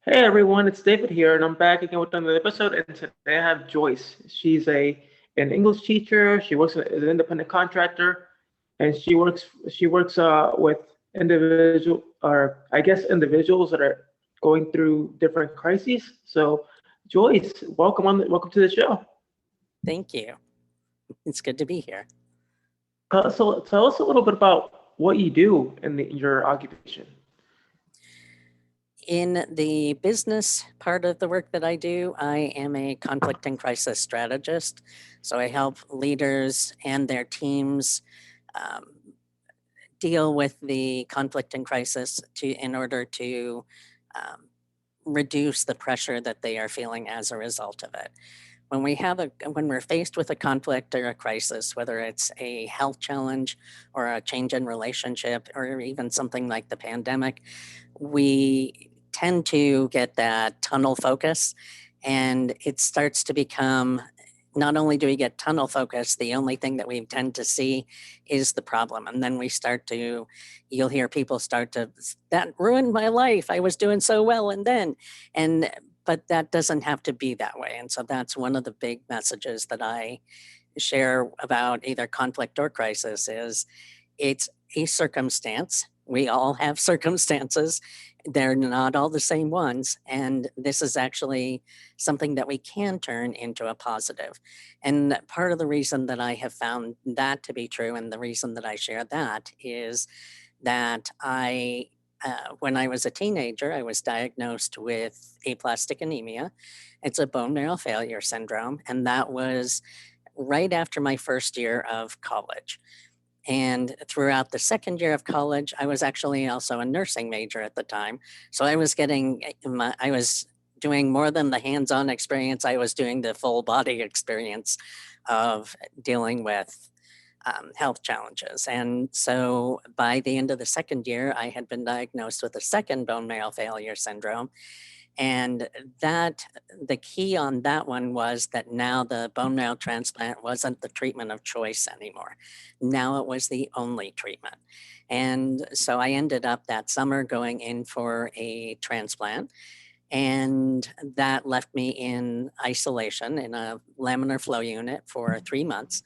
Hey everyone, it's David here, and I'm back again with another episode. And today I have Joyce. She's an English teacher. She works as an independent contractor, and she works with individuals that are going through different crises. So, Joyce, welcome to the show. Thank you. It's good to be here. So tell us a little bit about what you do in your occupation. In the business part of the work that I do, I am a conflict and crisis strategist. So I help leaders and their teams um, deal with the conflict and crisis in order to um, reduce the pressure that they are feeling as a result of it. When we're faced with a conflict or a crisis, whether it's a health challenge or a change in relationship or even something like the pandemic, we tend to get that tunnel focus, and it starts to become, not only do we get tunnel focus, the only thing that we tend to see is the problem. And then you'll hear people start to, that ruined my life. I was doing so well. And but that doesn't have to be that way. And so that's one of the big messages that I share about either conflict or crisis is it's a circumstance. We all have circumstances. They're not all the same ones. And this is actually something that we can turn into a positive. And part of the reason that I have found that to be true, and the reason that I share that, is that when I was a teenager, I was diagnosed with aplastic anemia. It's a bone marrow failure syndrome. And that was right after my first year of college. And throughout the second year of college, I was actually also a nursing major at the time. So I was doing more than the hands on experience, I was doing the full body experience of dealing with health challenges. And so by the end of the second year, I had been diagnosed with a second bone marrow failure syndrome. And that the key on that one was that now the bone marrow transplant wasn't the treatment of choice anymore. Now it was the only treatment. And so I ended up that summer going in for a transplant. And that left me in isolation in a laminar flow unit for 3 months,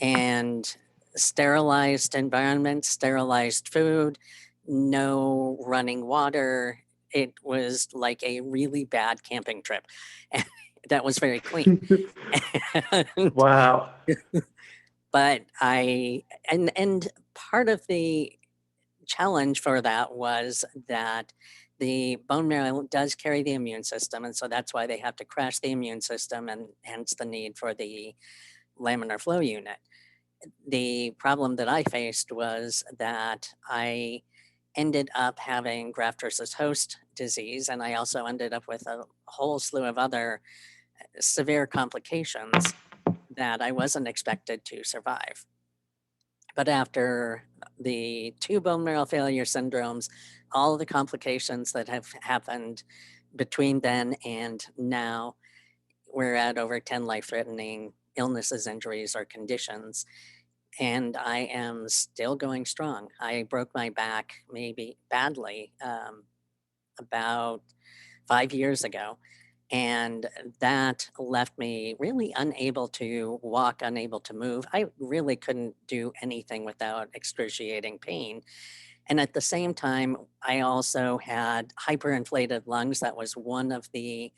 and sterilized environment, sterilized food, no running water. It was like a really bad camping trip. That was very clean. And, Wow. but and part of the challenge for that was that the bone marrow does carry the immune system. And so that's why they have to crash the immune system, and hence the need for the laminar flow unit. The problem that I faced was that I ended up having graft versus host disease, and I also ended up with a whole slew of other severe complications that I wasn't expected to survive. But after the two bone marrow failure syndromes, all of the complications that have happened between then and now, we're at over 10 life threatening illnesses, injuries, or conditions, and I am still going strong. I broke my back maybe badly about 5 years ago, and that left me really unable to walk, unable to move. I really couldn't do anything without excruciating pain. And at the same time, I also had hyperinflated lungs. That was one of the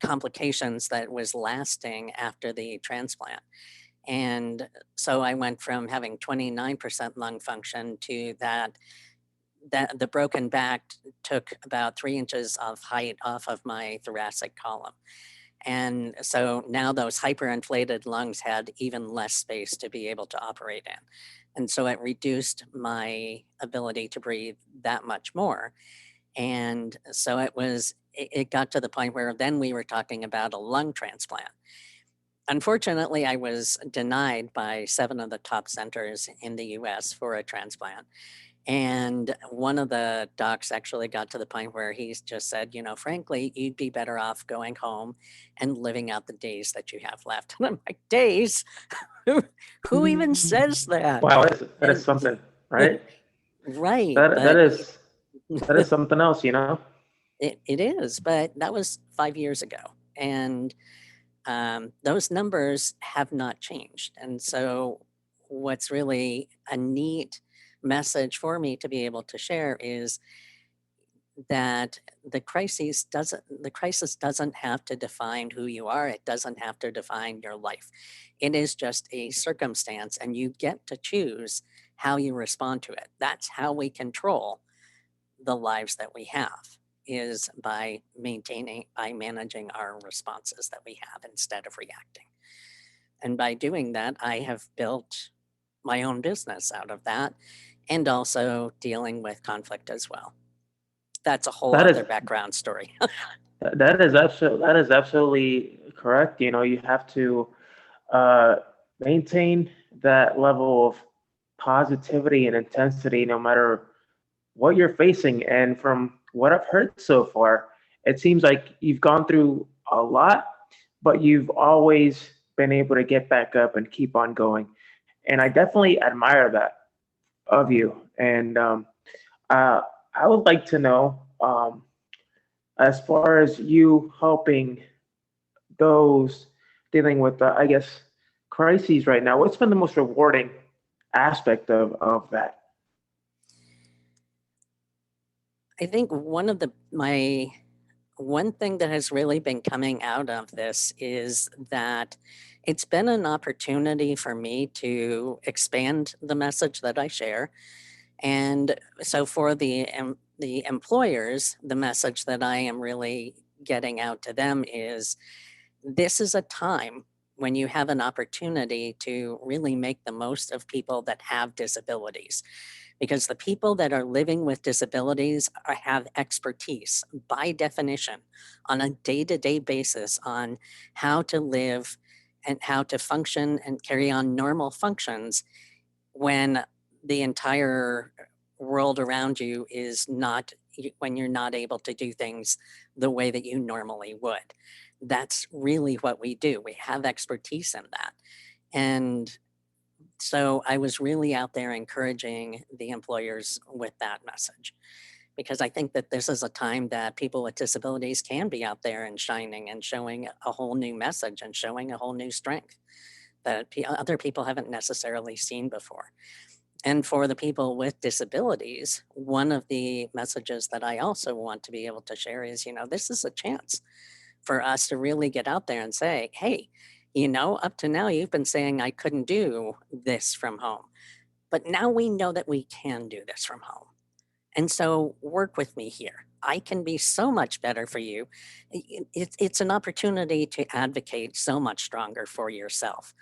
complications that was lasting after the transplant. And so I went from having 29% lung function to that the broken back took about 3 inches of height off of my thoracic column. And so now those hyperinflated lungs had even less space to be able to operate in. And so it reduced my ability to breathe that much more. And so it got to the point where then we were talking about a lung transplant. Unfortunately, I was denied by 7 of the top centers in the US for a transplant. And one of the docs actually got to the point where he's just said, frankly, you'd be better off going home and living out the days that you have left. And I'm like, days? Who even says that? Wow, that is And something, right? right, That that but is that is something else, you know? It is, but that was 5 years ago. And those numbers have not changed. And so, what's really a neat message for me to be able to share is that the crisis doesn't have to define who you are. It doesn't have to define your life. It is just a circumstance, and you get to choose how you respond to it. That's how we control the lives that we have, is by managing our responses that we have instead of reacting. And by doing that, I have built my own business out of that, and also dealing with conflict as well. That's a whole That is other background story. that is absolutely correct. You know, you have to uh, maintain that level of positivity and intensity no matter what you're facing. And from what I've heard so far, it seems like you've gone through a lot, but you've always been able to get back up and keep on going. And I definitely admire that of you. And uh, I would like to know, as far as you helping those dealing with, I guess, crises right now, what's been the most rewarding aspect of that? I think one thing that has really been coming out of this is that it's been an opportunity for me to expand the message that I share. And so for the employers, the message that I am really getting out to them is, this is a time when you have an opportunity to really make the most of people that have disabilities, because the people that are living with disabilities have expertise by definition on a day-to-day basis on how to live and how to function and carry on normal functions when the entire world around you is not, when you're not able to do things the way that you normally would. That's really what we do. We have expertise in that. And so I was really out there encouraging the employers with that message, because I think that this is a time that people with disabilities can be out there and shining and showing a whole new message and showing a whole new strength that other people haven't necessarily seen before. And for the people with disabilities, one of the messages that I also want to be able to share is, this is a chance for us to really get out there and say, hey, up to now you've been saying I couldn't do this from home, but now we know that we can do this from home. And so work with me here. I can be so much better for you. It's an opportunity to advocate so much stronger for yourself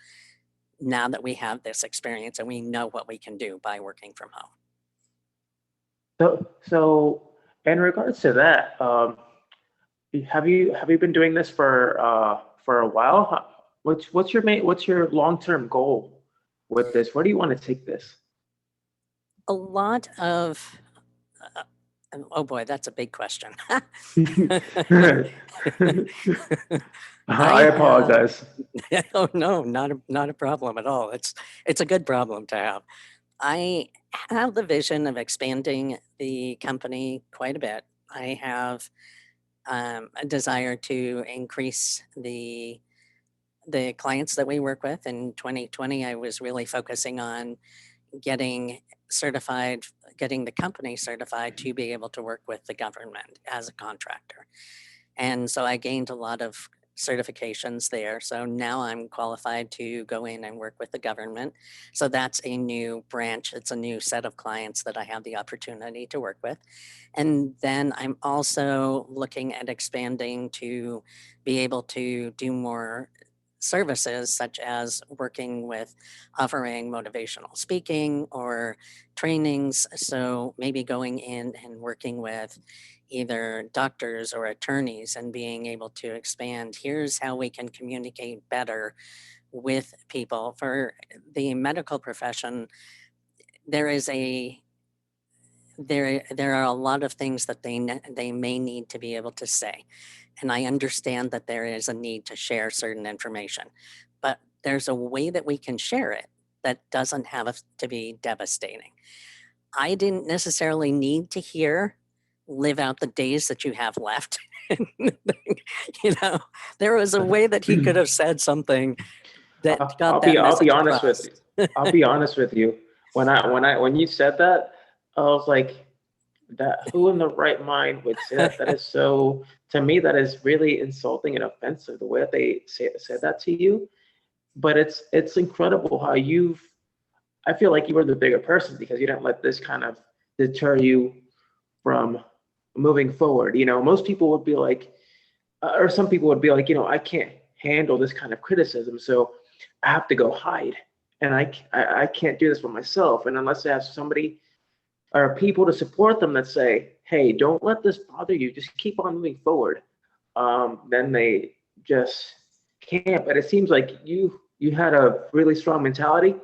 now that we have this experience and we know what we can do by working from home. So in regards to that, have you been doing this for a while? What's your long term goal with this? Where do you want to take this? A lot of, uh, oh boy, that's a big question. I I have, apologize. oh no, not a problem at all. It's a good problem to have. I have the vision of expanding the company quite a bit. I have a desire to increase the clients that we work with. In 2020, I was really focusing on getting certified, getting the company certified to be able to work with the government as a contractor. And so I gained a lot of certifications there. So now I'm qualified to go in and work with the government. So that's a new branch. It's a new set of clients that I have the opportunity to work with. And then I'm also looking at expanding to be able to do more services, such as working with offering motivational speaking or trainings. So maybe going in and working with either doctors or attorneys and being able to expand, here's how we can communicate better with people. For the medical profession, there is a there are a lot of things that they may need to be able to say, and I understand that there is a need to share certain information, but there's a way that we can share it that doesn't have to be devastating. I didn't necessarily need to hear live out the days that you have left. You know, there was a way that he could have said something that got that I'll be message honest with across. you. I'll be honest with you. When you said that, I was like, that who in the right mind would say that? That is so, to me, that is really insulting and offensive the way that they said that to you. But it's incredible how you've, I feel like you were the bigger person because you didn't let this kind of deter you from moving forward. Most people would be like, or some people would be like, I can't handle this kind of criticism, so I have to go hide, and I can't do this for myself. And unless I have somebody or people to support them that say, hey, don't let this bother you, just keep on moving forward, then they just can't. But it seems like you had a really strong mentality.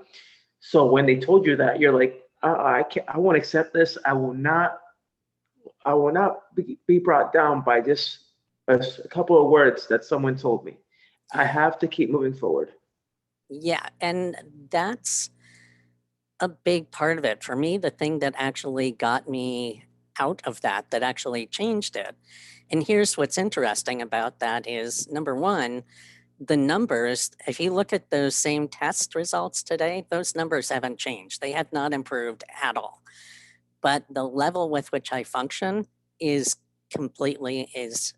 So when they told you that, you're like, I can't, I won't accept this. I will not be brought down by just a couple of words that someone told me. I have to keep moving forward. Yeah, and that's a big part of it. For me, the thing that actually got me out of that, that actually changed it. And here's what's interesting about that is number one, the numbers, if you look at those same test results today, those numbers haven't changed. They have not improved at all. But the level with which I function is completely is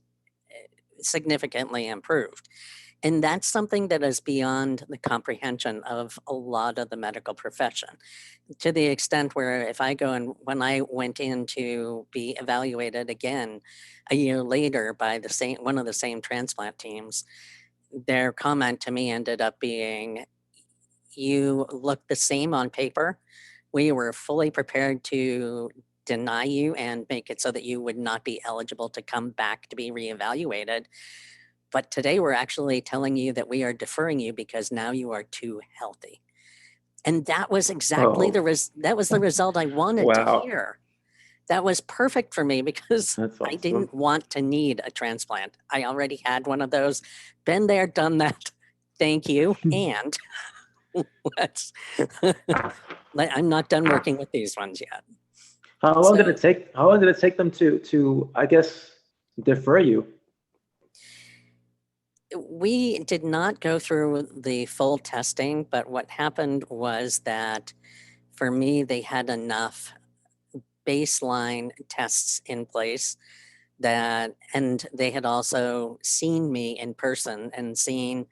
significantly improved. And that's something that is beyond the comprehension of a lot of the medical profession, to the extent where if I go and when I went in to be evaluated again a year later by the same one of the same transplant teams, their comment to me ended up being, "You look the same on paper. We were fully prepared to deny you and make it so that you would not be eligible to come back to be reevaluated. But today we're actually telling you that we are deferring you because now you are too healthy." And that was exactly Oh, that was the result I wanted to wow. hear. That was perfect for me because That's I awesome. didn't want to need a transplant. I already had one of those. Been there, done that. Thank you. And let's I'm not done working with these ones yet. So How long did it take them to I guess defer you? we did not go through the full testing, but what happened was that for me, they had enough baseline tests in place that, and they had also seen me in person and seen,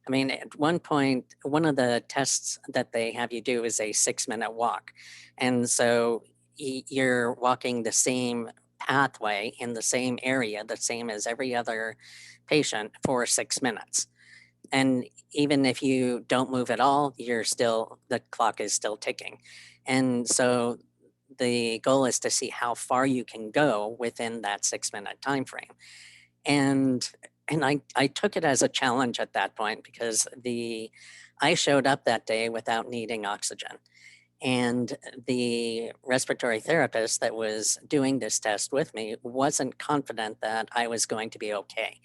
I mean, at one point, one of the tests that they have you do is a 6-minute walk. And so you're walking the same pathway in the same area, the same as every other patient for 6 minutes. And even if you don't move at all, the clock is still ticking. And so the goal is to see how far you can go within that 6-minute time frame. And I took it as a challenge at that point because I showed up that day without needing oxygen. And the respiratory therapist that was doing this test with me wasn't confident that I was going to be okay.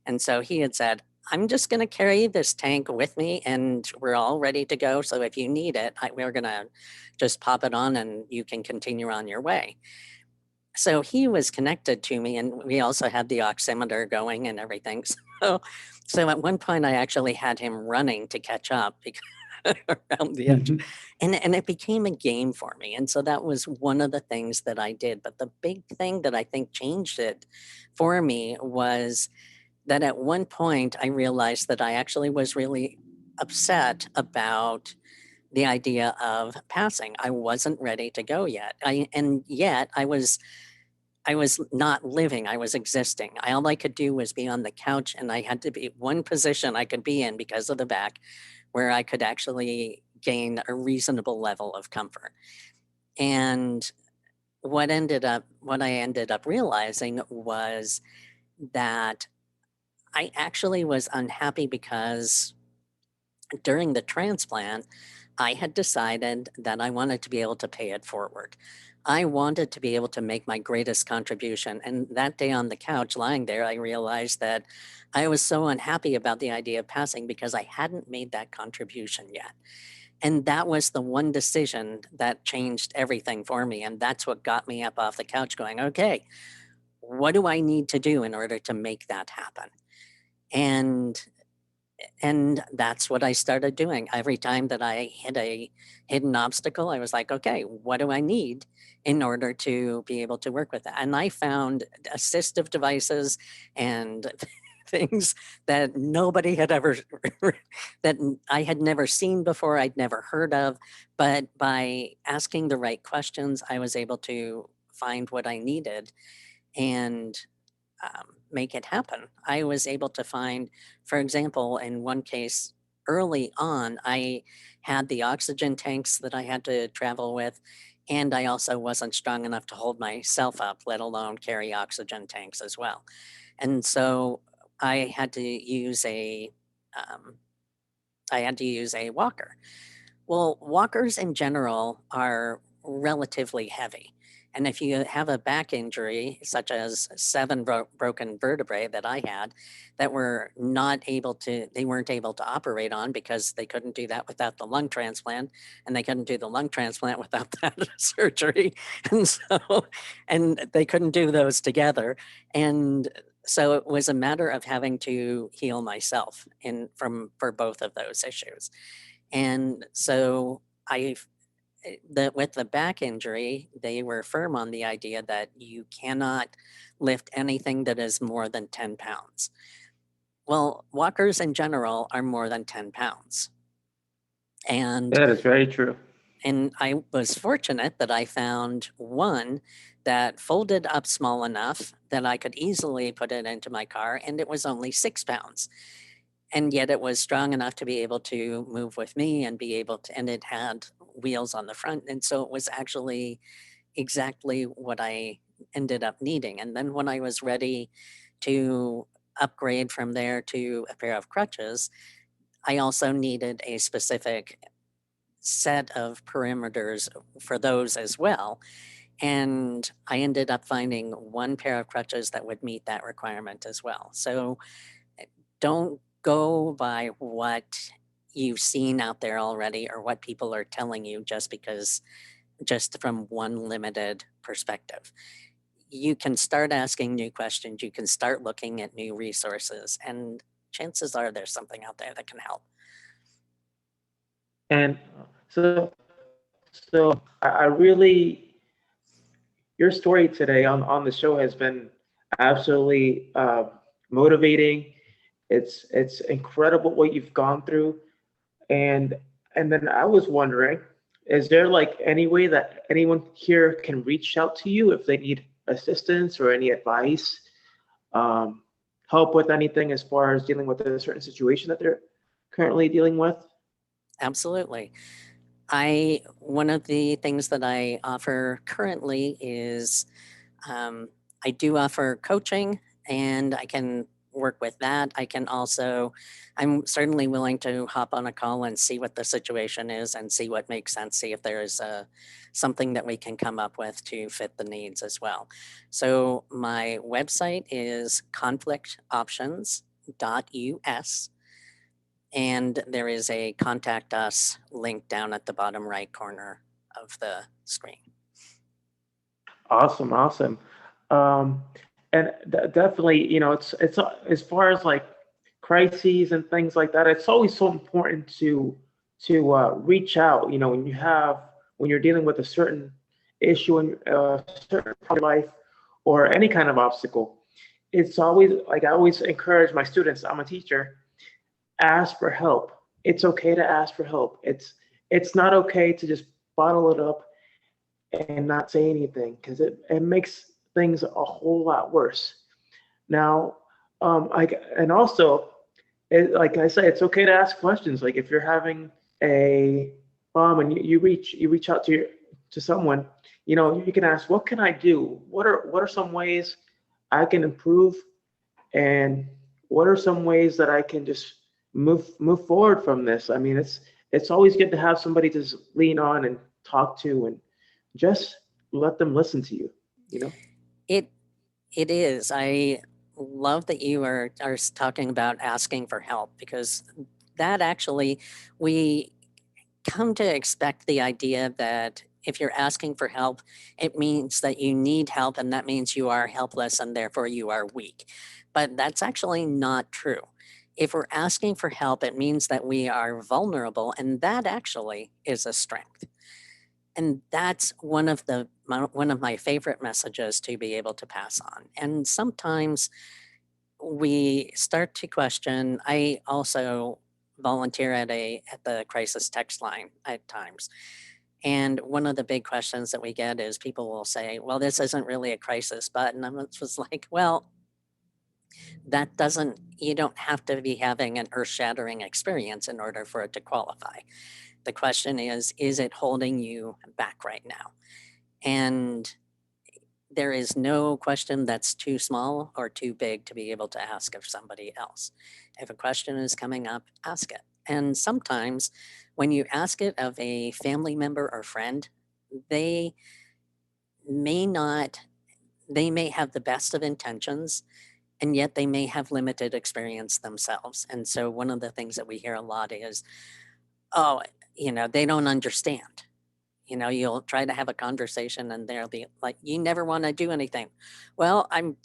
And so he had said, "I'm just going to carry this tank with me and we're all ready to go. So if you need it, we're going to just pop it on and you can continue on your way." So he was connected to me and we also had the oximeter going and everything. So at one point I actually had him running to catch up because around the edge. Mhm. And it became a game for me. And so that was one of the things that I did. But the big thing that I think changed it for me was that at one point I realized that I actually was really upset about the idea of passing. I wasn't ready to go yet. And yet I was not living, I was existing. All I could do was be on the couch and I had to be one position I could be in because of the back where I could actually gain a reasonable level of comfort. And what I ended up realizing was that I actually was unhappy because during the transplant, I had decided that I wanted to be able to pay it forward. I wanted to be able to make my greatest contribution. And that day on the couch lying there, I realized that I was so unhappy about the idea of passing because I hadn't made that contribution yet. And that was the one decision that changed everything for me. And that's what got me up off the couch going, okay, what do I need to do in order to make that happen? And and that's what I started doing. Every time that I hit a hidden obstacle, I was like, okay, what do I need in order to be able to work with that? And I found assistive devices and things that nobody had ever, that I had never seen before, I'd never heard of. But by asking the right questions, I was able to find what I needed and make it happen. I was able to find, for example, in one case early on, I had the oxygen tanks that I had to travel with, and I also wasn't strong enough to hold myself up, let alone carry oxygen tanks as well. And so I had to use a um, I had to use a walker. Well, walkers in general are relatively heavy. And if you have a back injury, such as seven broken vertebrae that I had, that they weren't able to operate on because they couldn't do that without the lung transplant, and they couldn't do the lung transplant without that surgery. And so, and they couldn't do those together. And so it was a matter of having to heal myself for both of those issues. And so I with the back injury, they were firm on the idea that you cannot lift anything that is more than 10 pounds. Well, walkers in general are more than 10 pounds. And That is very true. and I was fortunate that I found one that folded up small enough that I could easily put it into my car, and it was only 6 pounds. And yet it was strong enough to be able to move with me and be able to, and it had wheels on the front. And so it was actually exactly what I ended up needing. And then when I was ready to upgrade from there to a pair of crutches, I also needed a specific set of perimeters for those as well. And I ended up finding one pair of crutches that would meet that requirement as well. So don't go by what you've seen out there already or what people are telling you just from one limited perspective. You can start asking new questions, you can start looking at new resources, and chances are there's something out there that can help. And I really, your story today on the show has been absolutely motivating. It's incredible what you've gone through, and then I was wondering, is there like any way that anyone here can reach out to you if they need assistance or any advice, um, help with anything as far as dealing with a certain situation that they're currently dealing with? Absolutely. One of the things that I offer currently is Um, I do offer coaching and I can work with that. I'm certainly willing to hop on a call and see what the situation is and see what makes sense, see if there is something that we can come up with to fit the needs as well. So my website is conflictoptions.us, and there is a contact us link down at the bottom right corner of the screen. Awesome, awesome. Um, and definitely, it's as far as like crises and things like that. It's always so important to reach out. When you're dealing with a certain issue in a certain part of life or any kind of obstacle. It's always like I always encourage my students. I'm a teacher. Ask for help. It's okay to ask for help. It's not okay to just bottle it up and not say anything because it makes things a whole lot worse. Now, and also, like I say, it's okay to ask questions. Like if you're having a problem and you reach out to someone, you can ask, what can I do? What are some ways I can improve, and what are some ways that I can just move forward from this? I mean, it's always good to have somebody to lean on and talk to, and just let them listen to you, you know? It It is. I love that you are talking about asking for help because that actually we come to expect the idea that if you're asking for help, it means that you need help, and that means you are helpless and therefore you are weak. But that's actually not true. If we're asking for help, it means that we are vulnerable, and that actually is a strength. And that's one of my favorite messages to be able to pass on. And sometimes we start to question. I also volunteer at the crisis text line at times. And one of the big questions that we get is people will say, well, this isn't really a crisis, but, and I'm just like, well, that doesn't, you don't have to be having an earth shattering experience in order for it to qualify. The question is it holding you back right now? And there is no question that's too small or too big to be able to ask of somebody else. If a question is coming up, ask it. And sometimes when you ask it of a family member or friend, they may not, they may have the best of intentions, and yet they may have limited experience themselves. And so one of the things that we hear a lot is, oh, they don't understand. You'll try to have a conversation and they'll be like, you never want to do anything. Well, and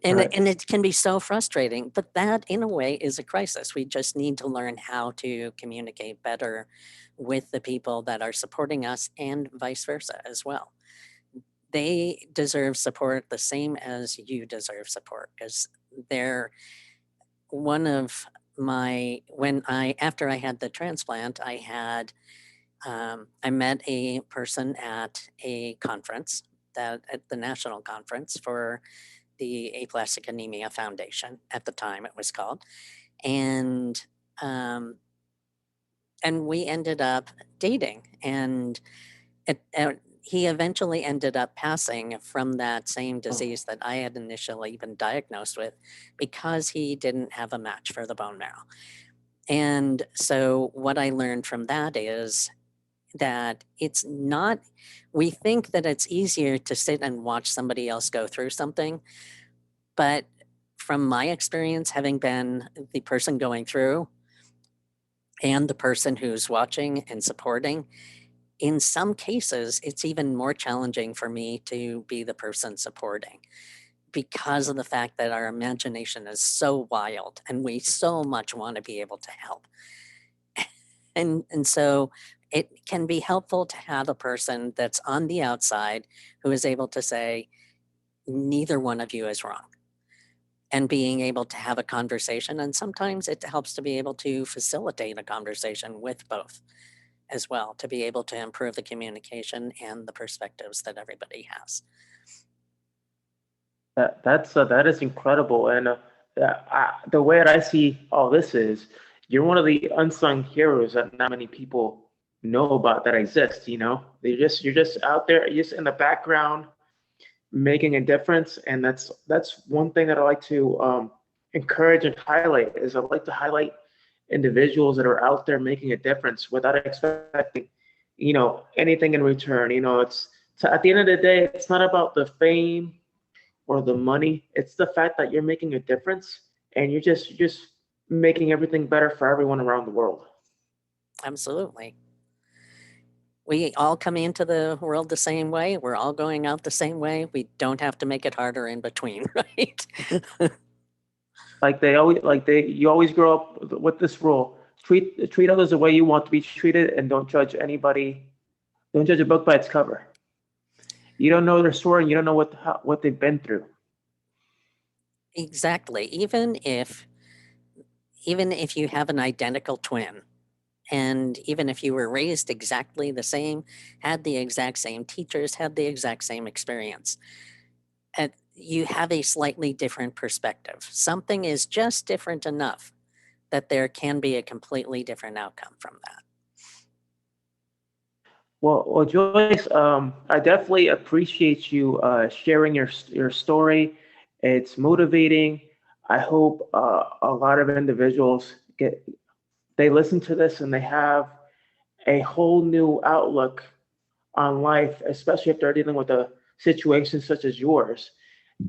Right. and it can be so frustrating, but that in a way is a crisis. We just need to learn how to communicate better with the people that are supporting us and vice versa as well. They deserve support the same as you deserve support, because they're one of my, when I, after I had the transplant, I met a person at a conference, that at the national conference for the Aplastic Anemia Foundation at the time it was called, and um, and we ended up dating, and he eventually ended up passing from that same Oh, disease that I had initially been diagnosed with, because he didn't have a match for the bone marrow. And so what I learned from that is that it's not, we think that it's easier to sit and watch somebody else go through something. But from my experience, having been the person going through and the person who's watching and supporting, in some cases, it's even more challenging for me to be the person supporting, because of the fact that our imagination is so wild and we so much want to be able to help. And so it can be helpful to have a person that's on the outside who is able to say, neither one of you is wrong, and being able to have a conversation. And sometimes it helps to be able to facilitate a conversation with both as well, to be able to improve the communication and the perspectives that everybody has. that is incredible, and the way that I see all this is, you're one of the unsung heroes that not many people know about that exist. You're just out there, you're just in the background, making a difference, and that's one thing that I like to encourage and highlight. Is I like to highlight individuals that are out there making a difference without expecting, anything in return. It's, so at the end of the day, it's not about the fame or the money. It's the fact that you're making a difference, and you're just making everything better for everyone around the world. Absolutely. We all come into the world the same way. We're all going out the same way. We don't have to make it harder in between, right? You always grow up with this rule: treat others the way you want to be treated, and don't judge anybody. Don't judge a book by its cover. You don't know their story, and you don't know what they've been through. Exactly. Even if you have an identical twin, and even if you were raised exactly the same, had the exact same teachers, had the exact same experience, you have a slightly different perspective. Something is just different enough that there can be a completely different outcome from that. Well, Joyce, I definitely appreciate you sharing your story. It's motivating. I hope a lot of individuals they listen to this and they have a whole new outlook on life, especially if they're dealing with a situation such as yours.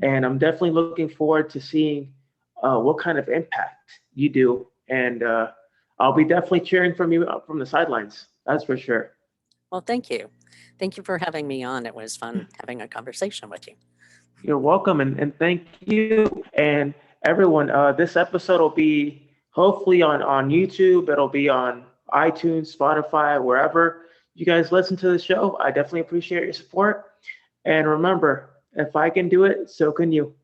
And I'm definitely looking forward to seeing what kind of impact you do and I'll be definitely cheering from you from the sidelines. That's for sure. Well, thank you. Thank you for having me on. It was fun having a conversation with you. You're welcome, and thank you. And everyone, this episode will be hopefully on YouTube. It'll be on iTunes, Spotify, wherever you guys listen to the show. I definitely appreciate your support. And remember, if I can do it, so can you.